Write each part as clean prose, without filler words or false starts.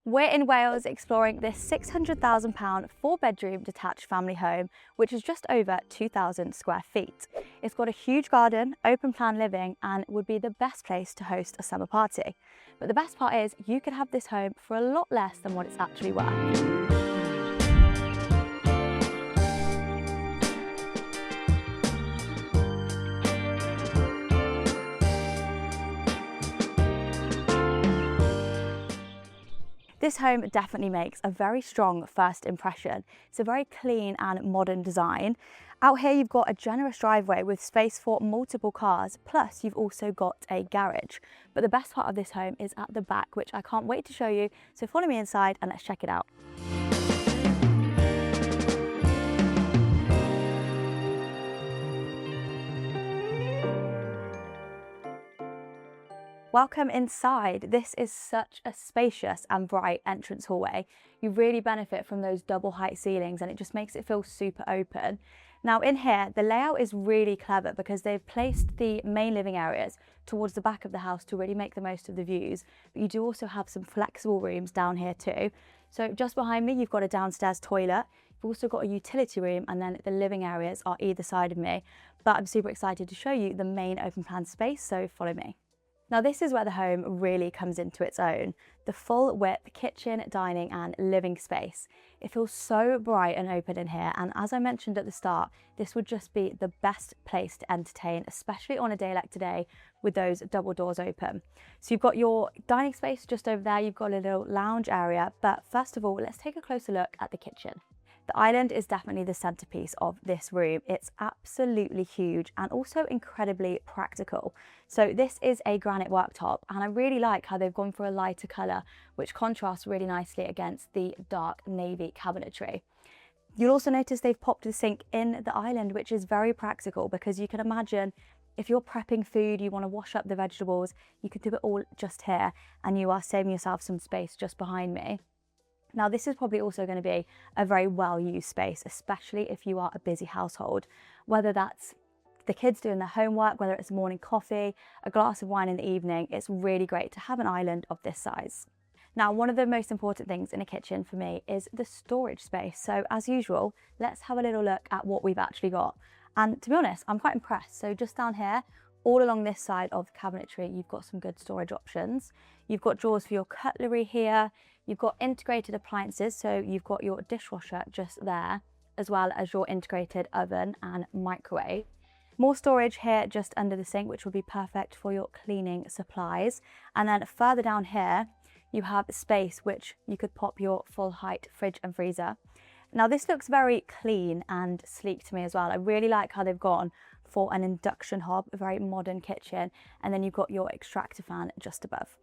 We're in Wales exploring this £600,000 4-bedroom detached family home, which is just over 2,000 square feet. It's got a huge garden, open plan living, and would be the best place to host a summer party. But the best part is you could have this home for a lot less than what it's actually worth. This home definitely makes a very strong first impression. It's a very clean and modern design. Out here you've got a generous driveway with space for multiple cars, plus you've also got a garage. But the best part of this home is at the back, which I can't wait to show you. So follow me inside and let's check it out. Welcome inside. This is such a spacious and bright entrance hallway. You really benefit from those double height ceilings and it just makes it feel super open. Now in here, the layout is really clever because they've placed the main living areas towards the back of the house to really make the most of the views. But you do also have some flexible rooms down here too. So just behind me, you've got a downstairs toilet. You've also got a utility room, and then the living areas are either side of me. But I'm super excited to show you the main open plan space, so follow me. Now this is where the home really comes into its own. The full width kitchen, dining and living space. It feels so bright and open in here, and as I mentioned at the start, this would just be the best place to entertain, especially on a day like today with those double doors open. So you've got your dining space just over there, you've got a little lounge area, but first of all, let's take a closer look at the kitchen. The island is definitely the centerpiece of this room. It's absolutely huge and also incredibly practical. So this is a granite worktop, and I really like how they've gone for a lighter color, which contrasts really nicely against the dark navy cabinetry. You'll also notice they've popped the sink in the island, which is very practical because you can imagine if you're prepping food, you want to wash up the vegetables, you can do it all just here, and you are saving yourself some space just behind me. Now this is probably also going to be a very well used space, especially if you are a busy household, whether that's the kids doing their homework, whether it's morning coffee, a glass of wine in the evening. It's really great to have an island of this size. Now, one of the most important things in a kitchen for me is the storage space. So as usual, let's have a little look at what we've actually got. And to be honest, I'm quite impressed. So just down here, all along this side of the cabinetry, you've got some good storage options. You've got drawers for your cutlery here. You've got integrated appliances, so you've got your dishwasher just there, as well as your integrated oven and microwave. More storage here just under the sink, which will be perfect for your cleaning supplies. And then further down here, you have space which you could pop your full height fridge and freezer. Now this looks very clean and sleek to me as well. I really like how they've gone for an induction hob, a very modern kitchen, and then you've got your extractor fan just above.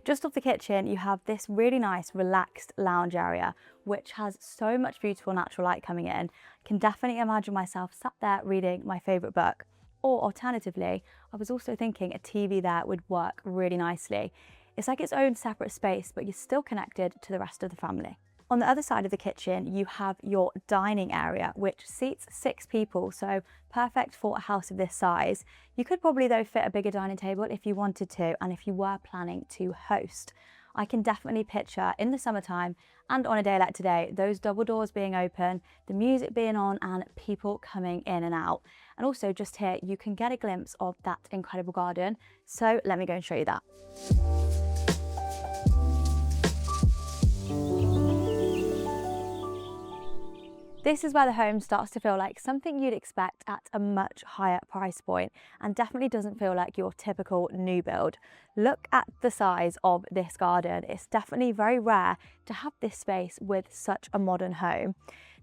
Just off the kitchen, you have this really nice relaxed lounge area, which has so much beautiful natural light coming in. I can definitely imagine myself sat there reading my favourite book. Or alternatively, I was also thinking a TV there would work really nicely. It's like its own separate space, but you're still connected to the rest of the family. On the other side of the kitchen, you have your dining area, which seats 6 people, so perfect for a house of this size. You could probably though fit a bigger dining table if you wanted to, and if you were planning to host. I can definitely picture in the summertime and on a day like today, those double doors being open, the music being on and people coming in and out. And also just here, you can get a glimpse of that incredible garden. So let me go and show you that. This is where the home starts to feel like something you'd expect at a much higher price point, and definitely doesn't feel like your typical new build. Look at the size of this garden. It's definitely very rare to have this space with such a modern home.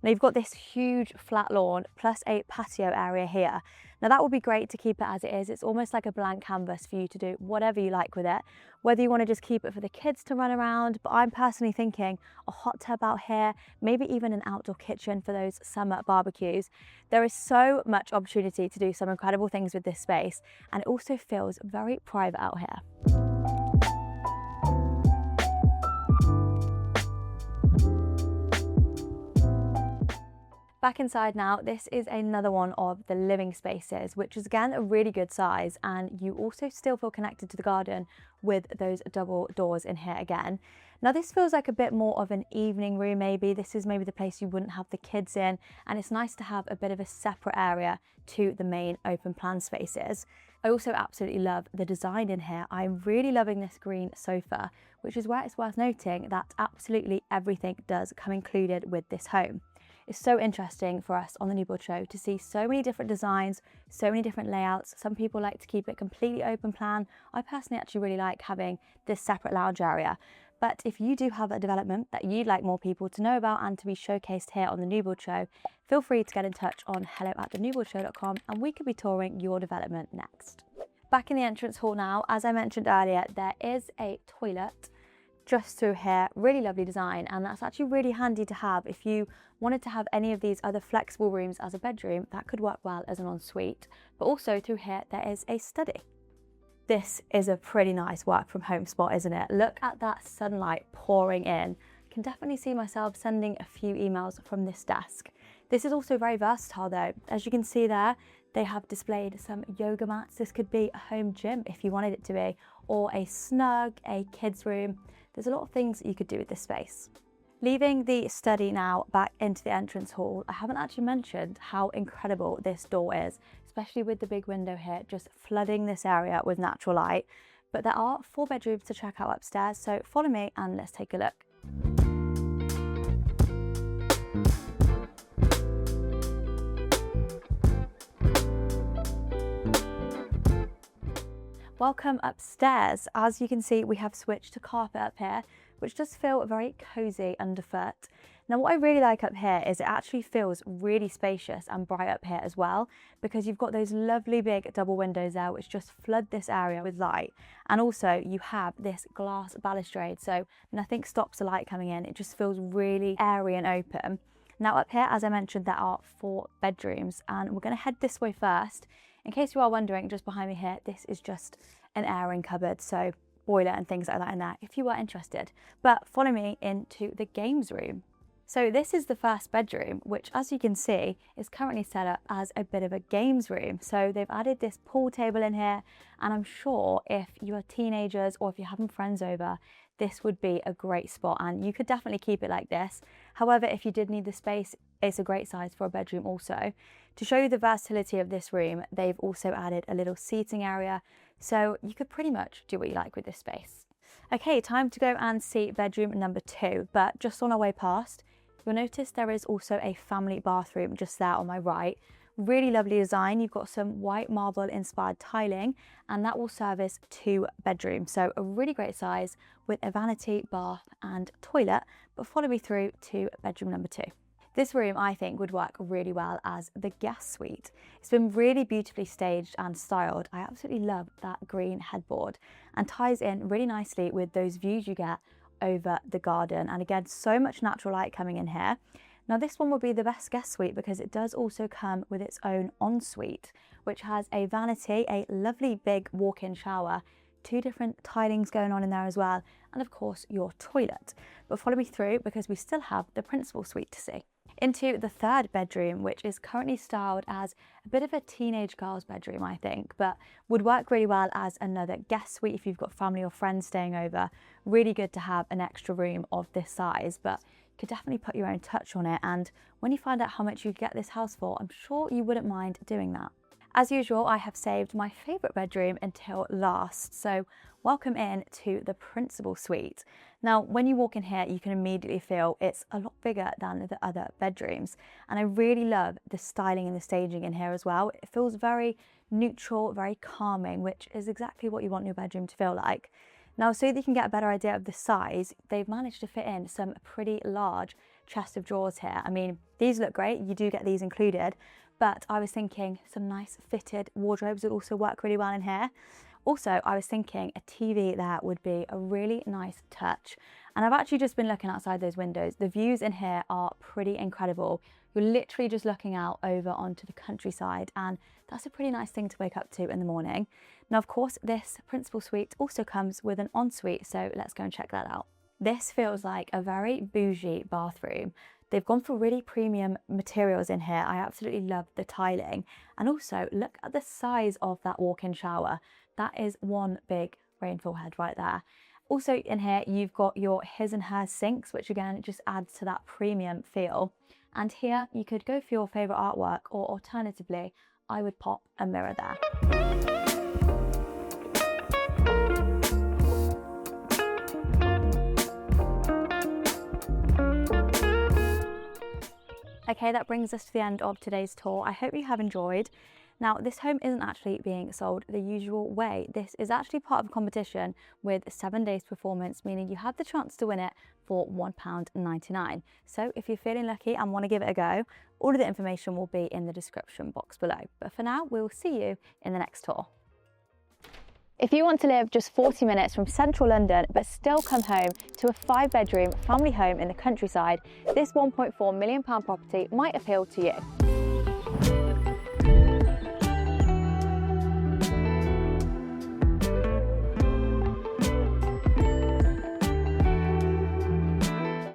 Now you've got this huge flat lawn plus a patio area here. Now that would be great to keep it as it is. It's almost like a blank canvas for you to do whatever you like with it, whether you want to just keep it for the kids to run around, but I'm personally thinking a hot tub out here, maybe even an outdoor kitchen for those summer barbecues. There is so much opportunity to do some incredible things with this space, and it also feels very private out here. Back inside now, this is another one of the living spaces, which is again a really good size, and you also still feel connected to the garden with those double doors in here again. Now this feels like a bit more of an evening room maybe. This is maybe the place you wouldn't have the kids in, and it's nice to have a bit of a separate area to the main open plan spaces. I also absolutely love the design in here. I'm really loving this green sofa, which is where it's worth noting that absolutely everything does come included with this home. It's so interesting for us on the New Build Show to see so many different designs, so many different layouts. Some people like to keep it completely open plan. I personally actually really like having this separate lounge area. But if you do have a development that you'd like more people to know about and to be showcased here on the New Build Show, feel free to get in touch on hello@thenewbuildshow.com and we could be touring your development next. Back in the entrance hall now, as I mentioned earlier, there is a toilet just through here. Really lovely design, and that's actually really handy to have if you wanted to have any of these other flexible rooms as a bedroom. That could work well as an ensuite. But also through here there is a study. This is a pretty nice work from home spot, isn't it? Look at that sunlight pouring in. I can definitely see myself sending a few emails from this desk. This is also very versatile though. As you can see there, they have displayed some yoga mats. This could be a home gym if you wanted it to be, or a snug, a kids room. There's a lot of things that you could do with this space. Leaving the study now back into the entrance hall, I haven't actually mentioned how incredible this door is, especially with the big window here just flooding this area with natural light. But there are 4 bedrooms to check out upstairs, so follow me and let's take a look. Welcome upstairs. As you can see, we have switched to carpet up here, which does feel very cozy underfoot. Now what I really like up here is it actually feels really spacious and bright up here as well, because you've got those lovely big double windows there which just flood this area with light, and also you have this glass balustrade so nothing stops the light coming in. It just feels really airy and open. Now up here, as I mentioned, there are 4 bedrooms, and we're going to head this way first. In case you are wondering, just behind me here, this is just an airing cupboard, so boiler and things like that in there if you are interested. But follow me into the games room. So this is the first bedroom, which as you can see is currently set up as a bit of a games room. So they've added this pool table in here, and I'm sure if you are teenagers or if you're having friends over, this would be a great spot, and you could definitely keep it like this. However, if you did need the space, it's a great size for a bedroom also. To show you the versatility of this room, they've also added a little seating area, so you could pretty much do what you like with this space. Okay, time to go and see bedroom number 2, but just on our way past, you'll notice there is also a family bathroom just there on my right. Really lovely design. You've got some white marble inspired tiling, and that will service 2 bedrooms. So a really great size with a vanity, bath and toilet. But follow me through to bedroom number 2. This room I think would work really well as the guest suite. It's been really beautifully staged and styled. I absolutely love that green headboard, and ties in really nicely with those views you get over the garden. And again, so much natural light coming in here. Now this one will be the best guest suite because it does also come with its own ensuite, which has a vanity, a lovely big walk-in shower, 2 different tilings going on in there as well, and of course your toilet. But follow me through because we still have the principal suite to see. Into the 3rd bedroom, which is currently styled as a bit of a teenage girl's bedroom, I think, but would work really well as another guest suite if you've got family or friends staying over. Really good to have an extra room of this size, but you could definitely put your own touch on it, and when you find out how much you get this house for, I'm sure you wouldn't mind doing that. As usual, I have saved my favourite bedroom until last, so welcome in to the principal suite. Now, when you walk in here, you can immediately feel it's a lot bigger than the other bedrooms, and I really love the styling and the staging in here as well. It feels very neutral, very calming, which is exactly what you want your bedroom to feel like. Now, so that you can get a better idea of the size, they've managed to fit in some pretty large chest of drawers here. I mean, these look great, you do get these included, but I was thinking some nice fitted wardrobes would also work really well in here. Also, I was thinking a TV there would be a really nice touch. And I've actually just been looking outside those windows. The views in here are pretty incredible. You're literally just looking out over onto the countryside, and that's a pretty nice thing to wake up to in the morning. Now, of course, this principal suite also comes with an ensuite, so let's go and check that out. This feels like a very bougie bathroom. They've gone for really premium materials in here. I absolutely love the tiling. And also, look at the size of that walk-in shower. That is one big rainfall head right there. Also in here, you've got your his and hers sinks, which again, just adds to that premium feel. And here you could go for your favorite artwork, or alternatively, I would pop a mirror there. Okay, that brings us to the end of today's tour. I hope you have enjoyed. Now, this home isn't actually being sold the usual way. This is actually part of a competition with 7 days performance, meaning you have the chance to win it for £1.99. So if you're feeling lucky and want to give it a go, all of the information will be in the description box below. But for now, we'll see you in the next tour. If you want to live just 40 minutes from central London but still come home to a 5-bedroom family home in the countryside, this £1.4 million property might appeal to you.